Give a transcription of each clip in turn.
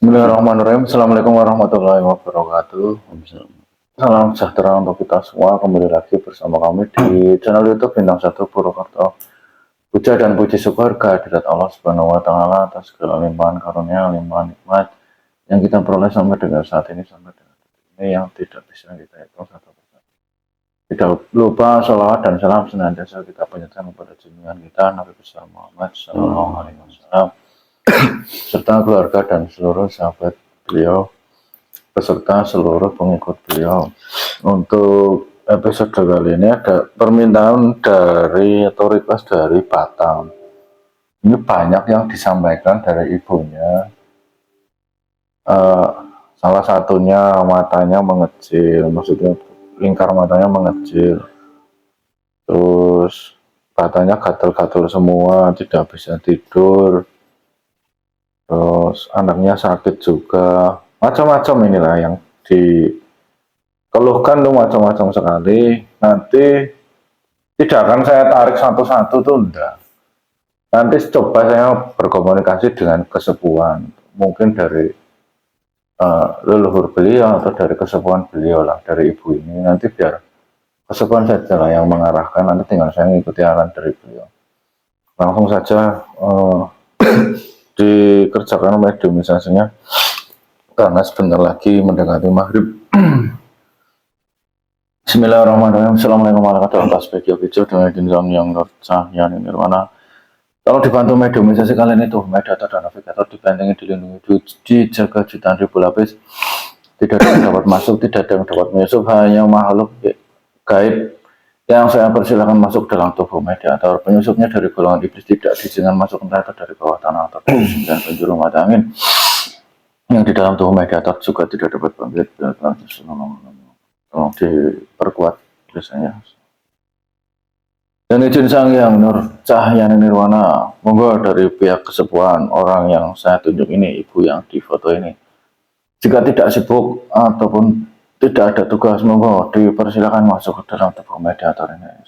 Bismillahirrahmanirrahim. Assalamualaikum warahmatullahi wabarakatuh. Salam sejahtera untuk kita semua. Kembali lagi bersama kami di channel YouTube Bintang Satu Purwokerto. Puja dan puji syukur kehadirat Allah Subhanahu Wa Taala atas segala limpahan karunia, limpahan nikmat yang kita peroleh sampai dengan saat ini, sampai dengan ini yang tidak bisa kita hitung satu persatu. Tidak lupa salawat dan salam senantiasa kita panjatkan kepada junjungan kita Nabi besar Muhammad Sallallahu Alaihi Wasallam serta keluarga dan seluruh sahabat beliau beserta seluruh pengikut beliau. Untuk episode kali ini ada permintaan dari atau request dari Batam. Ini banyak yang disampaikan dari ibunya. Salah satunya matanya mengecil, maksudnya lingkar matanya mengecil, terus matanya gatal-gatal semua, tidak bisa tidur, terus anaknya sakit juga, macam-macam inilah yang dikeluhkan tuh, macam-macam sekali. Nanti tidak akan saya tarik satu-satu tuh, enggak. Nanti coba saya berkomunikasi dengan kesepuan, mungkin dari leluhur beliau atau dari kesepuan beliau lah, dari ibu ini. Nanti biar kesepuan saja lah yang mengarahkan, nanti tinggal saya mengikuti arahan dari beliau. Langsung saja dikerjakan mediumisasinya karena sebentar lagi mendekati maghrib. Bismillahirrahmanirrahim. Assalamualaikum warahmatullahi wabarakatuh. Dengan izin yang Cahya Nirwana. Kalau dibantu mediumisasi kalian itu, mediator dan navigator dibentengi, dilindungi, dijaga jutaan ribu lapis. Tidak ada yang dapat masuk, tidak ada yang dapat menyusup, hanya makhluk gaib yang saya persilakan masuk dalam tubuh mediator. Penyusupnya dari golongan iblis, tidak diizinkan masuk entah itu dari bawah tanah atau dari dan penjuru mata angin. Yang di dalam tubuh mediator juga tidak dapat bangkit. Tolong diperkuat biasanya. Dan izin Sang Yang Nur Cahya Nirwana, monggo dari pihak kesepuan orang yang saya tunjuk ini, ibu yang di foto ini, jika tidak sibuk ataupun tidak ada tugas, monggo dipersilakan masuk ke dalam tubuh mediator ini.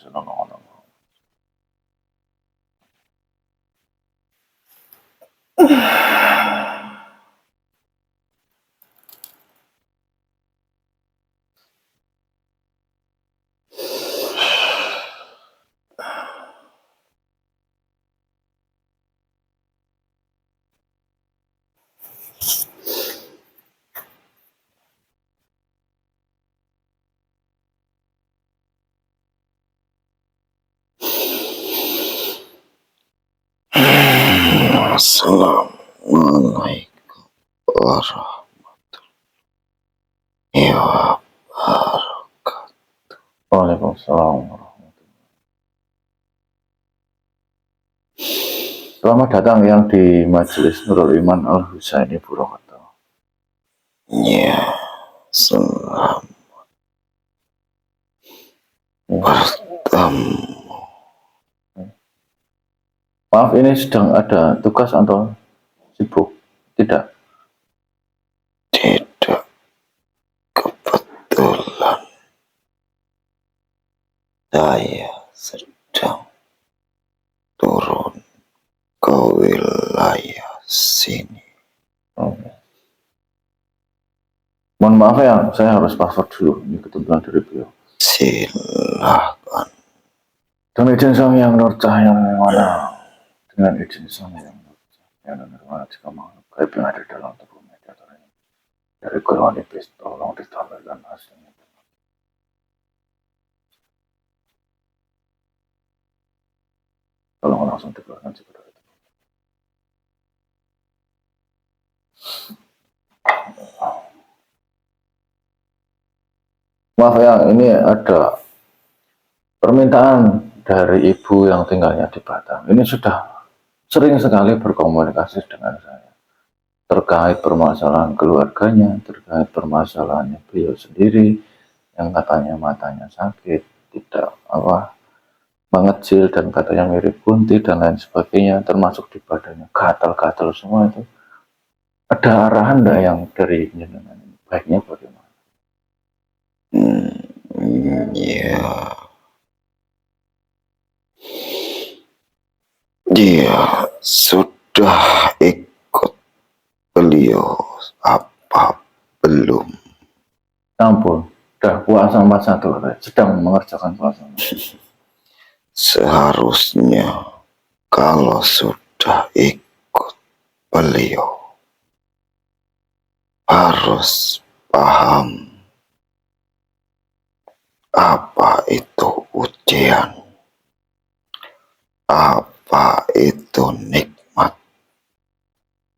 Assalamualaikum warahmatullahi wabarakatuh. Waalaikumsalam warahmatullahi. Selamat datang yang di Majelis Nurul Iman Al Husaini Purwokerto. Ya, selamat bertemu. Maaf, ini sedang ada tugas atau sibuk? Tidak. Tidak, kebetulan saya sedang turun ke wilayah sini. Oke. Mohon maaf ya, saya harus password dulu. Ini ketentuan dari beliau. Silakan. Dengan izin Sang Yang Nur Cahya Nirwana, dengan izin Sang Yang Nur Cahya Nirwana, jika makhluk gaib yang ada dalam tubuh mediator ini dari golongan iblis, tolong ditampilkan hasilnya. Tolong langsung dikeluarkan jika itu. Maaf ya, ini ada permintaan dari ibu yang tinggalnya di Batam. Ini sudah sering sekali berkomunikasi dengan saya terkait permasalahan keluarganya, terkait permasalahannya beliau sendiri yang katanya matanya sakit, tidak mengecil dan katanya mirip kunti dan lain sebagainya, termasuk di badannya gatal-gatal semua itu. Ada arahan enggak yang dari jenengan ini? Baiknya bagaimana? Ya, dia sudah ikut beliau apa belum? Ampun, udah puasa 41, sedang mengerjakan puasa. Seharusnya kalau sudah ikut beliau harus paham apa itu ujian, apa itu nikmat,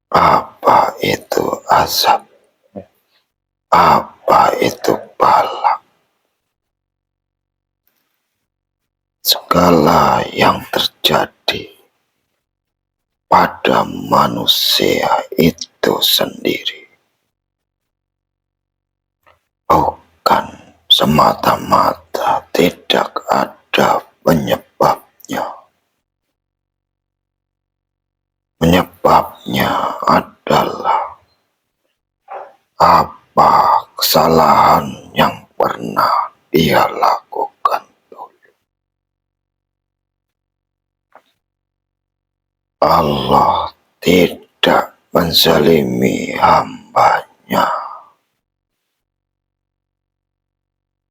apa itu azab, apa itu bala. Segala yang terjadi pada manusia itu sendiri bukan semata-mata tidak ada penyebabnya. Penyebabnya adalah apa kesalahan yang pernah dia lakukan dulu. Allah tidak menzalimi hambanya.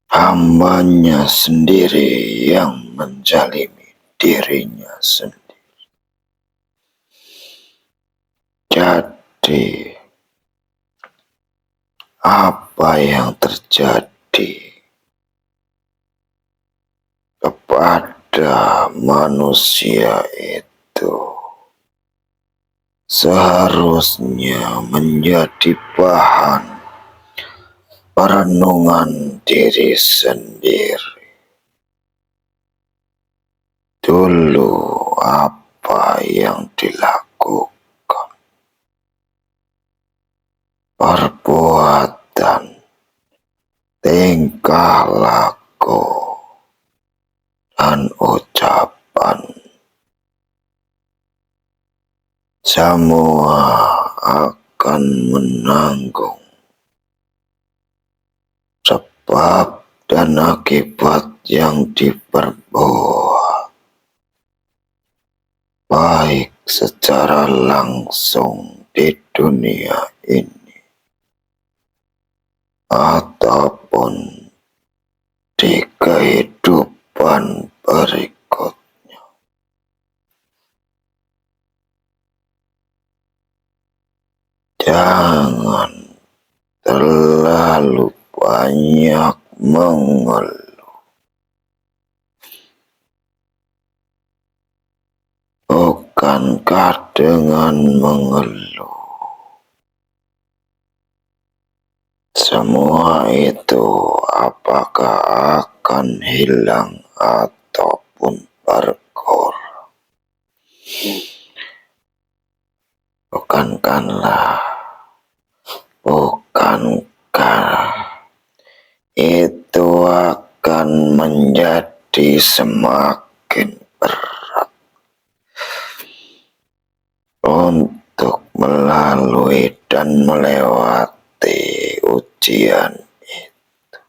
Hambanya sendiri yang menzalimi dirinya sendiri. Jadi, apa yang terjadi kepada manusia itu seharusnya menjadi bahan perenungan diri sendiri. Dulu apa yang dilakukan, perbuatan, tingkah laku, dan ucapan, semua akan menanggung sebab dan akibat yang diperbuat, baik secara langsung di dunia ini ataupun di kehidupan berikutnya. Jangan terlalu banyak mengeluh. Bukankah dengan mengeluh semua itu apakah akan hilang ataupun berkurang? Bukankah itu akan menjadi semakin berat untuk melalui dan melewati ujian itu?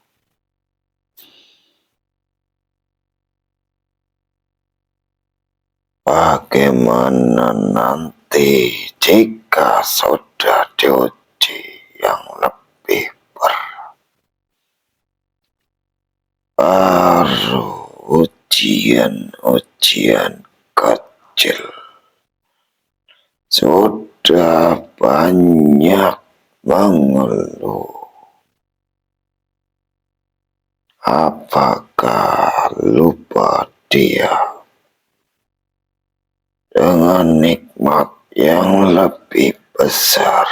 Bagaimana nanti jika sudah diuji yang lebih berat? Baru ujian-ujian kecil sudah banyak mengeluh. Apakah lupa dia dengan nikmat yang lebih besar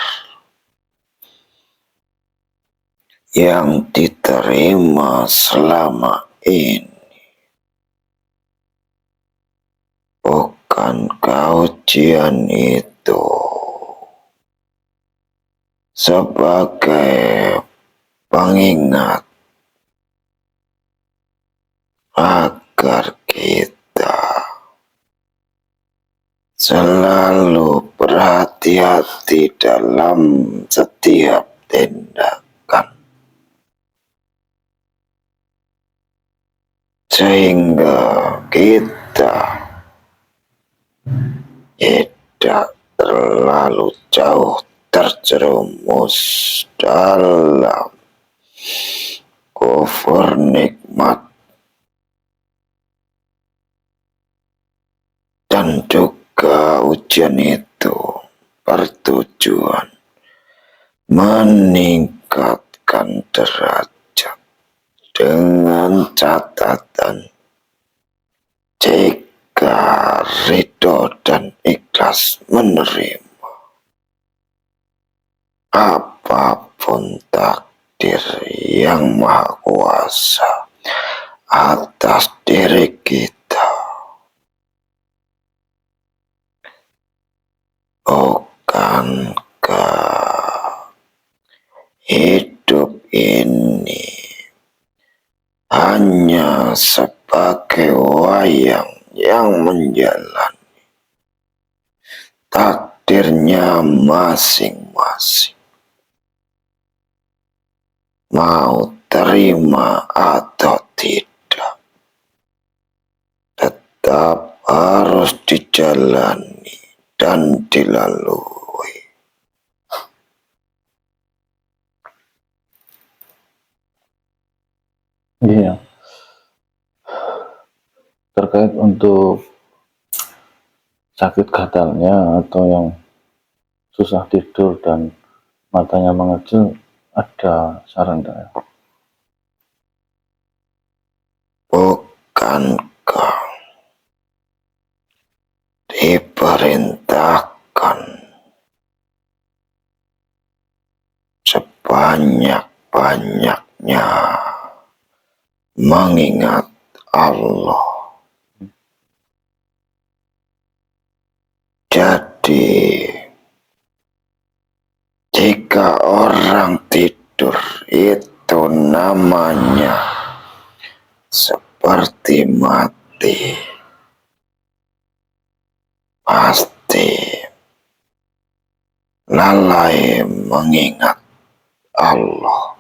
yang diterima selama ini? Bukankah ujian itu sebagai pengingat agar kita selalu berhati-hati dalam setiap tindakan, sehingga kita tidak terlalu jauh terjerumus dalam kufur nikmat dan juga ujian itu bertujuan meningkatkan derajat dengan catatan jika ridho dan ikhlas menerima apapun takdir yang maha kuasa atas diri kita. Bukankah hidup ini hanya sebagai wayang yang menjalani takdirnya masing-masing, mau terima atau tidak, tetap harus dijalani dan dilalui. Iya. Terkait untuk sakit gatalnya atau yang susah tidur dan matanya mengecil, ada saran enggak ya? Bukankah diperintahkan sebanyak-banyaknya mengingat Allah? Jadi, jika orang tidur itu namanya seperti mati, pasti lalai mengingat Allah.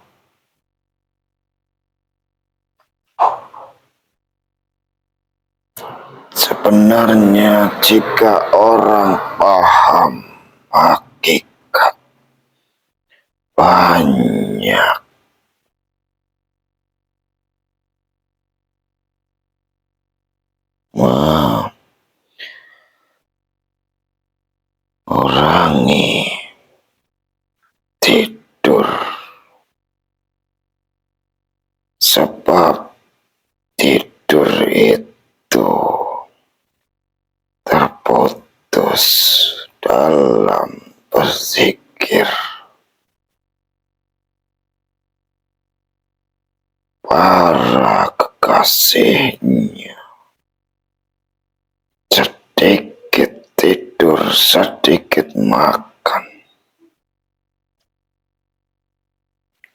Sebenarnya jika orang paham hakikat, banyak mengurangi tidur, sebab tidur itu terputus dalam berzikir. Para kekasihnya sedikit tidur, sedikit makan,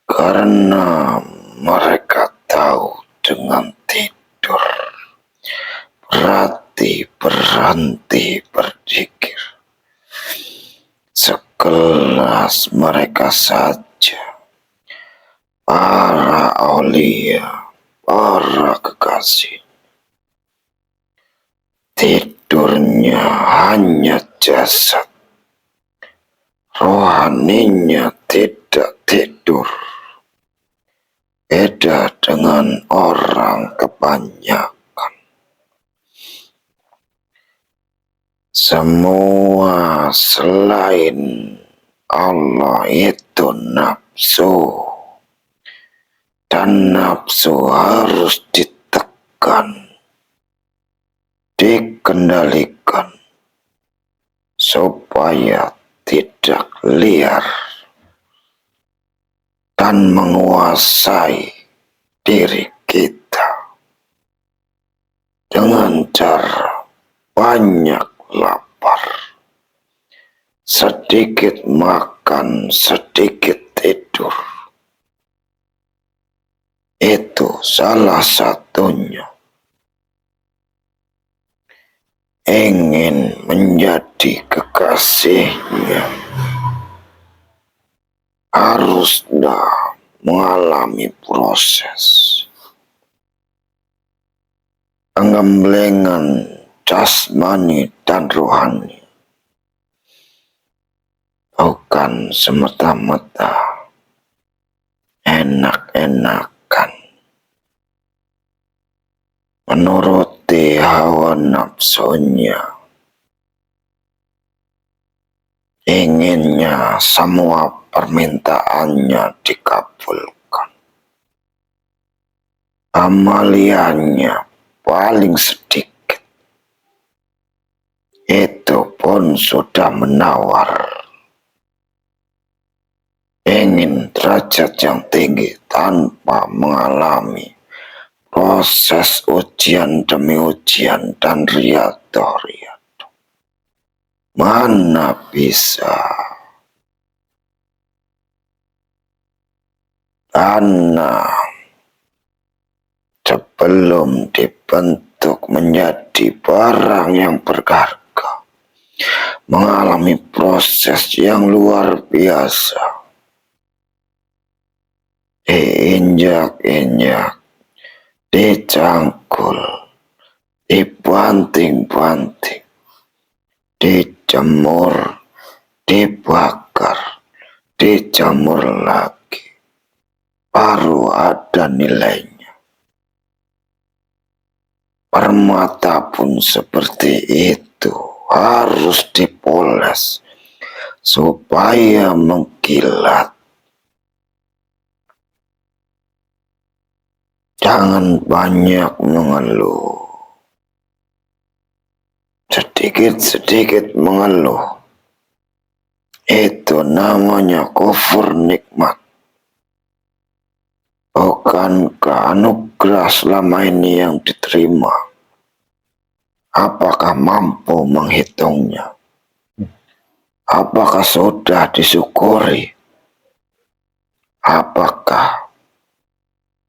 karena mereka tahu dengan tidur berhenti berzikir. Sekelas mereka saja, para aulia, para kekasih, tidurnya hanya jasad, rohaninya tidak tidur. Beda dengan orang kebanyakan. Semua selain Allah itu nafsu, dan nafsu harus ditekan, dikendalikan supaya tidak liar dan menguasai diri kita dengan cara banyak lapar, sedikit makan, sedikit tidur. Itu salah satunya. Ingin menjadi kekasihnya, haruslah mengalami proses pengembelengan jasmani dan rohani. bukan semata-mata enak-enakan, menuruti hawa nafsunya, inginnya semua permintaannya dikabulkan. Amaliannya paling sedikit, itu pun sudah menawar. Ingin derajat yang tinggi tanpa mengalami proses ujian demi ujian dan riado-riado. Mana bisa? Karena sebelum dibentuk menjadi barang yang berharga, mengalami proses yang luar biasa. Diinjak-injak, dicangkul, dibanting-banting, dijemur, dibakar, dijemur lagi, baru ada nilainya. Permata pun seperti itu, harus dipoles supaya mengkilat. Jangan banyak mengeluh, sedikit-sedikit mengeluh. Itu namanya kufur nikmat. Bukankah anugerah selama ini yang diterima? Apakah mampu menghitungnya? Apakah sudah disyukuri? Apakah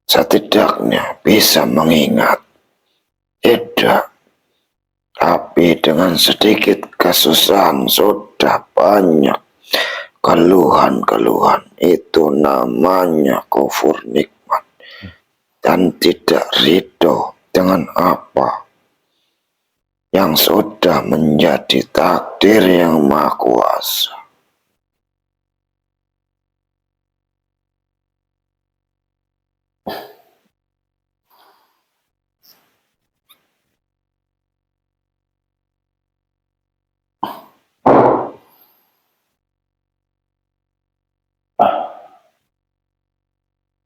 setidaknya bisa mengingat? Tidak. Tapi dengan sedikit kesusahan sudah banyak keluhan-keluhan. Itu namanya kufur nikmat. Dan tidak ridho dengan apa yang sudah menjadi takdir yang Maha Kuasa.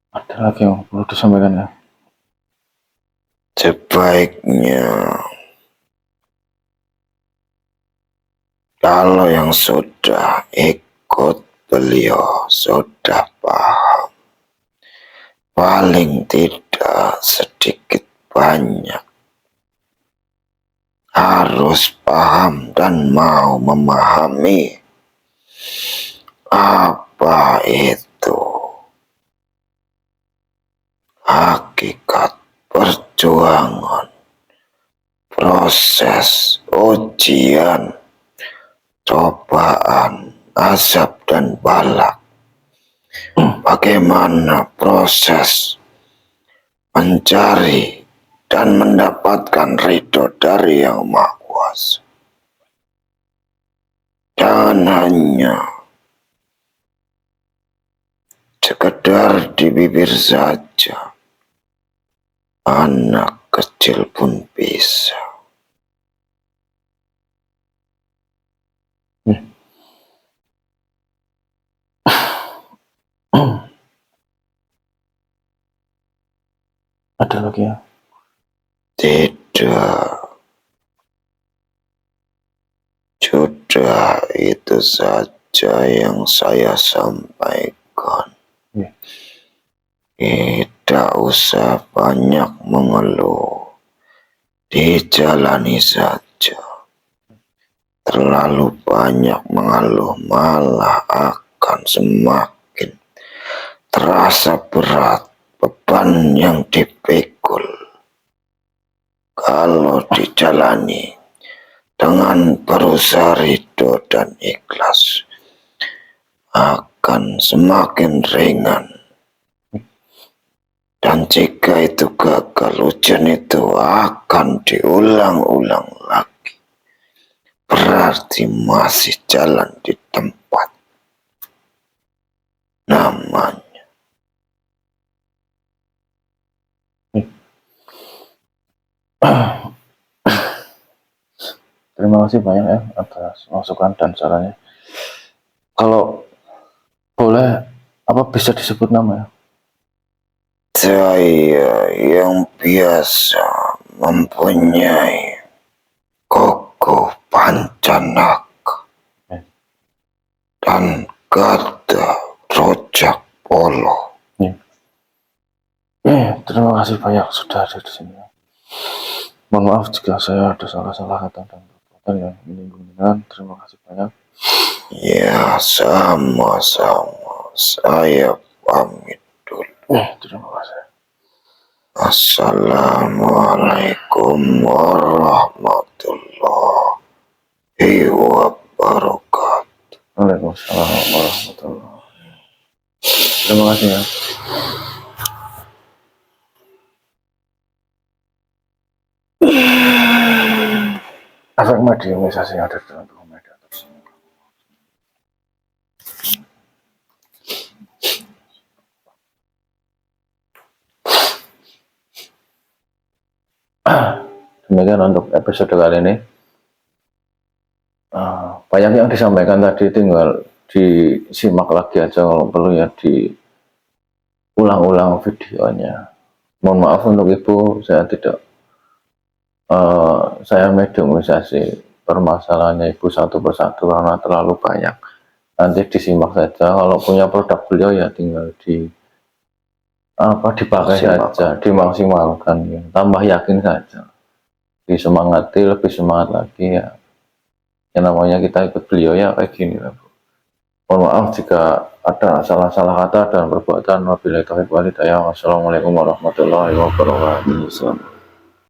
Ada lagi yang perlu disampaikan ya? Sebaiknya kalau yang sudah ikut beliau sudah paham, paling tidak sedikit banyak harus paham dan mau memahami apa itu hakikat perjuangan, proses ujian, cobaan, azab dan balak. Bagaimana proses mencari dan mendapatkan ridho dari Yang Maha Kuasa. Jangan hanya sekedar di bibir saja. Anak kecil pun bisa. Ada lagi ya? Tidak. Sudah itu saja yang saya sampaikan. Tidak usah banyak mengeluh. Dijalani saja. Terlalu banyak mengeluh malah akan semakin terasa berat beban yang dipikul. Kalau dijalani dengan berusaha ridho dan ikhlas, akan semakin ringan. Dan jika itu gagal, ujian itu akan diulang-ulang lagi. Berarti masih jalan di tempat. kasih banyak ya atas masukan dan sarannya. Kalau boleh, apa bisa disebut nama ya? Saya yang biasa mempunyai Koko Pancanak dan Gada Rojak Polo. Terima kasih banyak sudah ada di sini. Mohon maaf jika saya ada salah-salah kata dan perbuatan yang menyinggung. Terima kasih banyak. Ya, sama-sama. Saya pamit dulu. Terima kasih. Assalamualaikum warahmatullahi wabarakatuh. Waalaikumsalam warahmatullahi wabarakatuh. Terima kasih ya. Efek mediumisasi yang ada dalam tubuh mediator. Demikian untuk episode kali ini. Banyak yang disampaikan tadi, tinggal disimak lagi aja kalau perlu ya, diulang-ulang videonya. Mohon maaf untuk ibu, saya tidak saya mediumisasi permasalahannya ibu satu persatu karena terlalu banyak. Nanti disimak saja, kalau punya produk beliau ya tinggal dipakai saja, dimaksimalkan ya. Tambah yakin saja, disemangati, lebih semangat lagi ya. Yang namanya kita ikut beliau ya kayak gini lah Bu. Mohon maaf jika ada salah-salah kata dan perbuatan. Wabillahi taufiq wal hidayah. Wassalamualaikum warahmatullahi wabarakatuh.